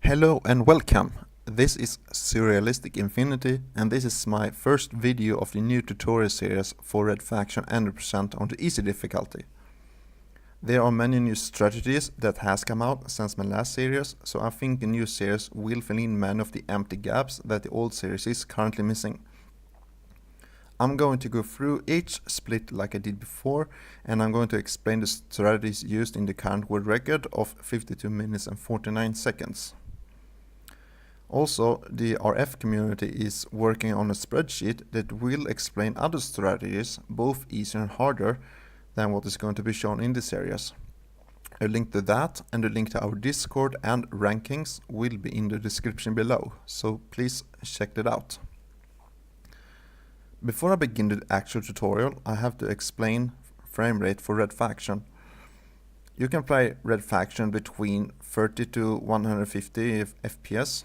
Hello and welcome. This is Surrealistic Infinity and this is my first video of the new tutorial series for Red Faction 100% on the easy difficulty. There are many new strategies that has come out since my last series, so I think the new series will fill in many of the empty gaps that the old series is currently missing. I'm going to go through each split like I did before, and I'm going to explain the strategies used in the current world record of 52 minutes and 49 seconds. Also, the RF community is working on a spreadsheet that will explain other strategies, both easier and harder than what is going to be shown in this series. A link to that and a link to our Discord and rankings will be in the description below, so please check that out. Before I begin the actual tutorial, I have to explain frame rate for Red Faction. You can play Red Faction between 30 to 150 FPS.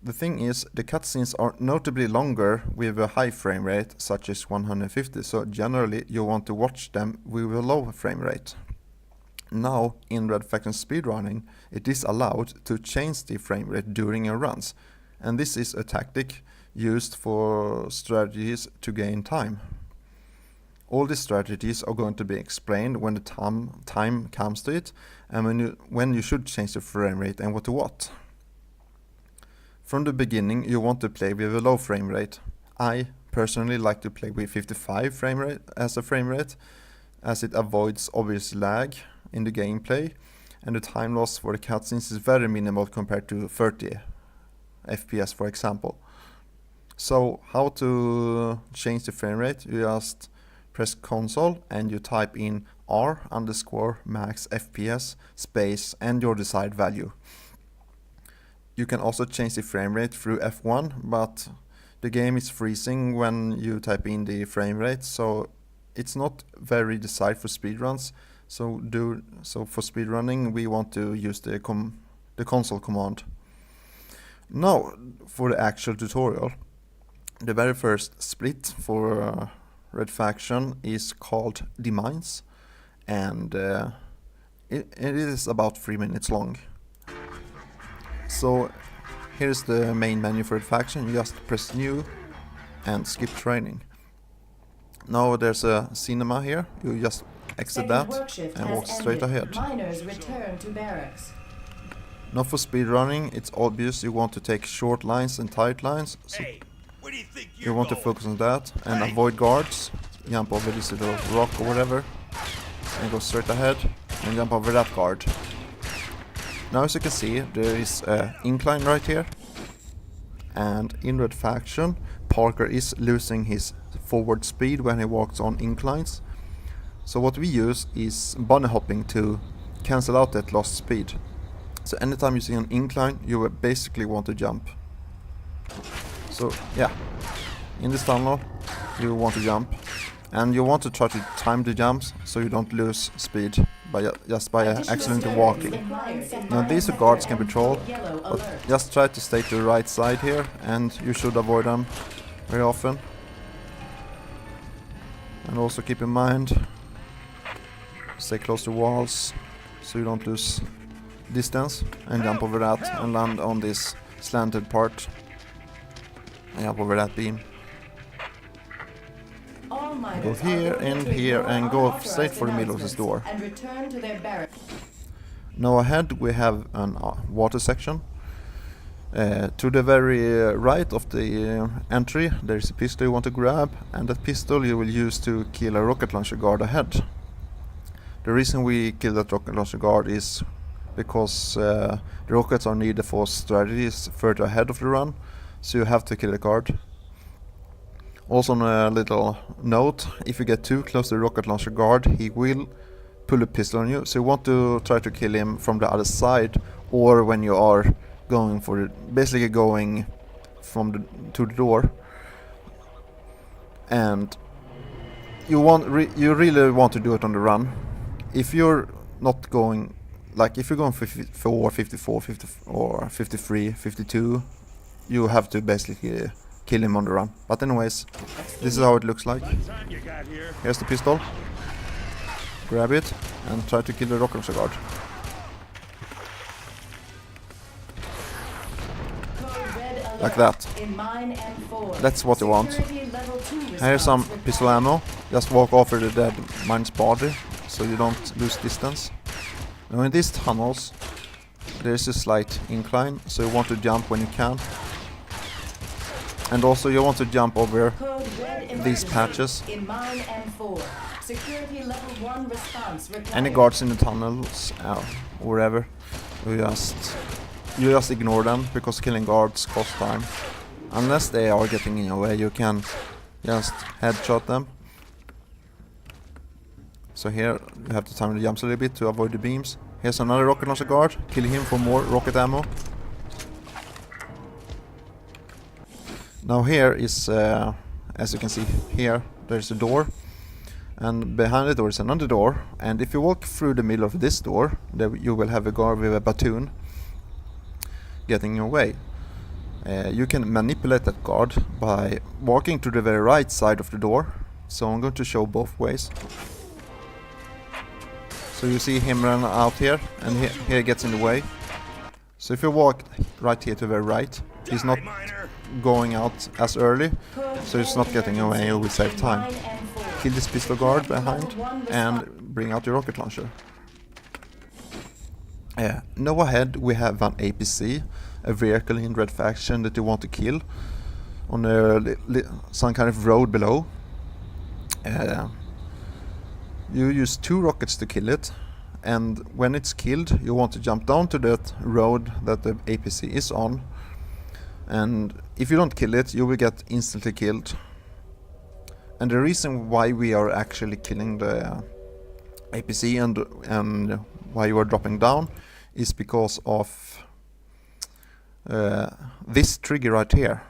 The thing is, the cutscenes are notably longer with a high frame rate, such as 150, so generally you want to watch them with a low frame rate. Now, in Red Faction speedrunning, it is allowed to change the frame rate during your runs, and this is a tactic used for strategies to gain time. All the strategies are going to be explained when the time comes to it, and when you should change the frame rate and what to what. From the beginning, you want to play with a low frame rate. I personally like to play with 55 frame rate as a frame rate, as it avoids obvious lag in the gameplay, and the time loss for the cutscenes is very minimal compared to 30 FPS, for example. So, how to change the frame rate? You just press console and you type in r_max FPS space and your desired value. You can also change the frame rate through F1, but the game is freezing when you type in the frame rate, so it's not very desired for speedruns. So for speedrunning, we want to use the console command. Now for the actual tutorial. The very first split for Red Faction is called The Mines, and it is about 3 minutes long. So here's the main menu for Red Faction. You just press new and skip training. Now there's a cinema here. You just exit that and walk straight ahead. Miners return to barracks. Now for speedrunning, it's obvious you want to take short lines and tight lines. So you want to focus on that and avoid guards. Jump over this little rock or whatever and go straight ahead and jump over that guard. Now as you can see, there is an incline right here, and in Red Faction, Parker is losing his forward speed when he walks on inclines. So what we use is bunny hopping to cancel out that lost speed. So anytime you see an incline, you basically want to jump. So yeah, in this tunnel, you want to jump, and you want to try to time the jumps so you don't lose speed just by accidentally walking. Now these guards can be trolled, but just try to stay to the right side here, and you should avoid them very often. And also keep in mind, stay close to walls so you don't lose distance, and jump over that and land on this slanted part. And jump over that beam. Go here and go straight for the middle of this door. Now ahead we have an water section. To the very right of the entry there is a pistol you want to grab, and that pistol you will use to kill a rocket launcher guard ahead. The reason we kill that rocket launcher guard is because the rockets are needed for strategies further ahead of the run, so you have to kill the guard. Also on a little note, if you get too close to the rocket launcher guard, he will pull a pistol on you, so you want to try to kill him from the other side, or when you are going for it, basically going from to the door. And you really want to do it on the run. If you're not going, like if you're going 54, 54, 50, or 53, 52, you have to basically kill him on the run. But anyways, this is how it looks like. Here's the pistol. Grab it and try to kill the rocket launcher guard. like that. In mine and 4. That's what you want. Security level 2 Here's some response pistol required. ammo. Just walk over the dead mine's body so you don't lose distance. Now in these tunnels there is a slight incline, so you want to jump when you can. And also you want to jump over Code red these emergency. patches. In mine and 4. Security level 1 response required. Any guards in the tunnels or wherever, you just ignore them, because killing guards costs time. Unless they are getting in your way, you can just headshot them. So here you have to time the jumps a little bit to avoid the beams. Here's another rocket launcher guard. Kill him for more rocket ammo. Now here is, as you can see here, there's a door. And behind the door is another door. And if you walk through the middle of this door, there you will have a guard with a baton getting in your way. You can manipulate that guard by walking to the very right side of the door. So I'm going to show both ways. So you see him run out here, and here he gets in the way. So if you walk right here to the right, he's not going out as early, so he's not getting away, you will save time. Kill this pistol guard behind and bring out your rocket launcher. Now ahead we have an APC, a vehicle in Red Faction that you want to kill on some kind of road below. You use 2 rockets to kill it, and when it's killed you want to jump down to that road that the APC is on, and if you don't kill it you will get instantly killed. And the reason why we are actually killing the APC and why you are dropping down is because of this trigger right here.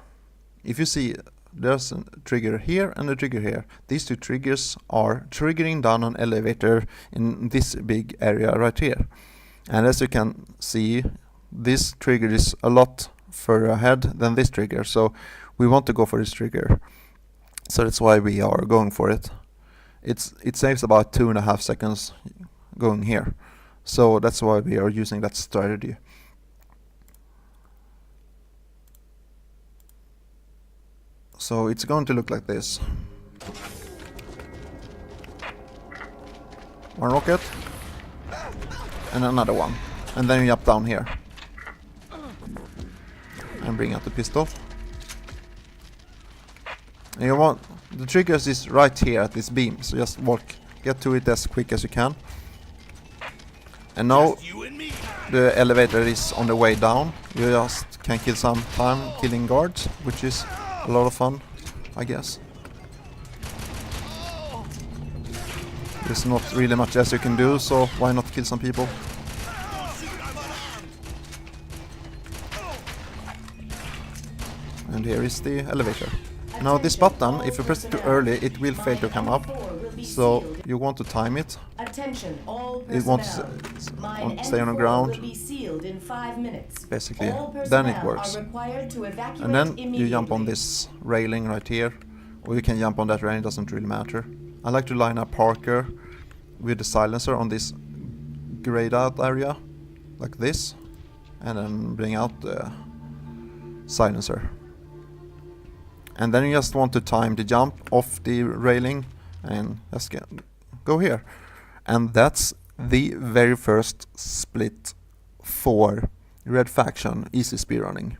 If you see, there's a trigger here and a trigger here. These 2 triggers are triggering down an elevator in this big area right here. And as you can see, this trigger is a lot further ahead than this trigger, so we want to go for this trigger. So that's why we are going for it. It saves about 2.5 seconds going here. So that's why we are using that strategy. So it's going to look like this. 1 rocket and another one, and then you jump down here and bring out the pistol. And you want the triggers is right here at this beam, so just get to it as quick as you can. And now the elevator is on the way down. You just can kill some time killing guards, which is a lot of fun, I guess. There's not really much else you can do, so why not kill some people? And here is the elevator. Now this button, if you press it too early, it will fail to come up. So you want to time it. Attention, all It wants personnel. to Mine stay on the N4 ground. will be sealed in 5 minutes. Basically, All then it personnel works. are required to evacuate And then you jump on immediately. this railing right here, or you can jump on that railing, it doesn't really matter. I like to line up Parker with the silencer on this grayed out area, like this, and then bring out the silencer. And then you just want to time the jump off the railing and just go here. And that's the very first split for Red Faction easy speedrunning.